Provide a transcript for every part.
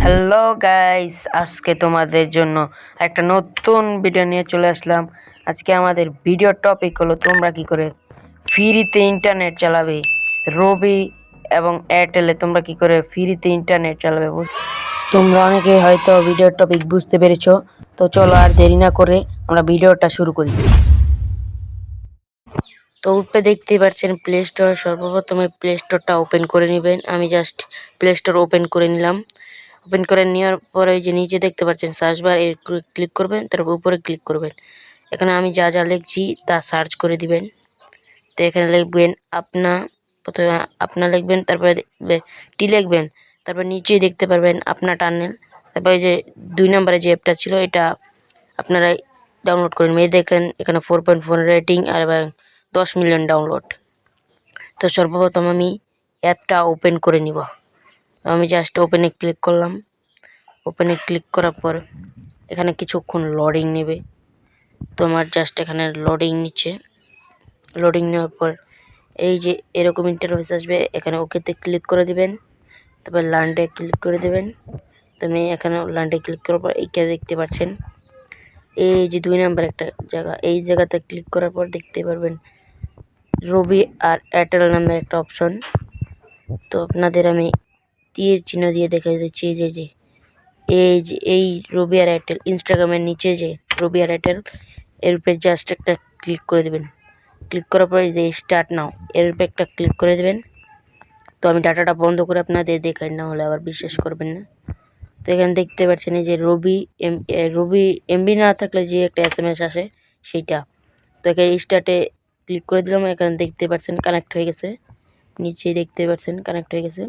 Hello guys, আজকে তোমাদের জন্য একটা নতুন ভিডিও নিয়ে চলে আসলাম। আজকে আমাদের ভিডিও টপিক হলো তোমরা কি করে ফ্রিতে ইন্টারনেট চালাবে। রবি এবং এয়ারটেলে তোমরা কি করে ফ্রিতে ইন্টারনেট চালাবে। তোমরা অনেকে হয়তো ভিডিও টপিক বুঝতে পেরেছো। তো চলো আর দেরি না করে আমরা ভিডিওটা শুরু করি। তো উপরে দেখতেই পাচ্ছেন প্লে স্টোর। সর্বপ্রথমে প্লে স্টোরটা ওপেন করে নেবেন। আমি জাস্ট প্লে স্টোর ওপেন করে নিলাম। ওপেন করে নেওয়ার পরে যে নিচে দেখতে পাচ্ছেন সার্চ বার, এর ক্লিক করবেন, তারপর উপরে ক্লিক করবেন। এখানে আমি যা যা লিখছি তা সার্চ করে দিবেন। তো এখানে লিখবেন প্রথমে আপনা লিখবেন, তারপরে টি লিখবেন, তারপর নিচেই দেখতে পারবেন আপনা টানেল। তারপরে যে 2 নম্বরে যে অ্যাপটা ছিল এটা আপনারা ডাউনলোড করে নেবেন। দেখেন এখানে 4.4 রেটিং আর 10 মিলিয়ন ডাউনলোড। তো সর্বপ্রথম আমি অ্যাপটা ওপেন করে নিব। আমি জাস্ট ওপেনে ক্লিক করলাম। ওপেনে ক্লিক করার পর এখানে কিছুক্ষণ লোডিং নেবে। তো আমার জাস্ট এখানে লোডিং নিচ্ছে। লোডিং নেওয়ার পর এই যে এরকম ইন্টারফেস আসবে। এখানে ওকেতে ক্লিক করে দিবেন, তারপর লান্ডে ক্লিক করে দেবেন। তো আমি এখানে লান্ডে ক্লিক করার পর এইটা দেখতে পাচ্ছেন এই যে 2 নাম্বার একটা জায়গা, এই জায়গাতে ক্লিক করার পর দেখতে পারবেন রবি আর এয়ারটেল নামে একটা অপশন। তো আপনাদের আমি তীর চিহ্ন দিয়ে দেখাই দিচ্ছি যে এই রবি আর এয়ারটেল ইনস্টাগ্রামের নিচে যে রবি আর এয়ারটেল এর উপরে জাস্ট একটা ক্লিক করে দেবেন। ক্লিক করার পরে যে স্টার্ট নাও এর উপরে একটা ক্লিক করে দেবেন। তো আমি ডাটাটা বন্ধ করে আপনাদের দেখাই, না হলে আবার বিশ্বাস করবেন না। তো এখানে দেখতে পাচ্ছেন এই যে রবি এমবি না থাকলে যে একটা SMS আসে সেইটা। তো এখানে স্টার্টে ক্লিক করে দিলাম। এখানে দেখতে পাচ্ছেন কানেক্ট হয়ে গেছে, নিচে দেখতে পাচ্ছেন কানেক্ট হয়ে গেছে।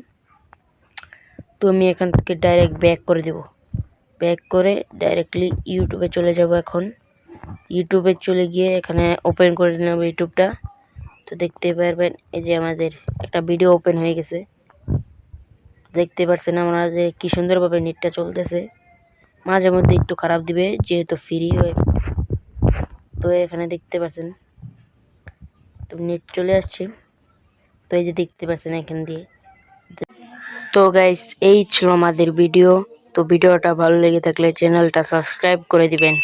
তো আমি এখান থেকে ডাইরেক্ট ব্যাক করে দেব। ব্যাক করে ডাইরেক্টলি ইউটিউবে চলে যাব। এখন ইউটিউবে চলে গিয়ে এখানে ওপেন করে নিলাম ইউটিউবটা। তো দেখতে পারবেন এই যে আমাদের একটা ভিডিও ওপেন হয়ে গেছে। দেখতে পাচ্ছেন আমরা যে কি সুন্দরভাবে নেটটা চলতেছে। মাঝে মধ্যে একটু খারাপ দিবে যেহেতু ফ্রি হয়। তো এখানে দেখতে পাচ্ছেন তো নেট চলে আসছে। তো এই যে দেখতে পাচ্ছেন এখান দিয়ে। তো গাইস, এই ছিল আমাদের ভিডিও। তো ভিডিওটা ভালো লেগে থাকলে চ্যানেলটা সাবস্ক্রাইব করে দিবেন।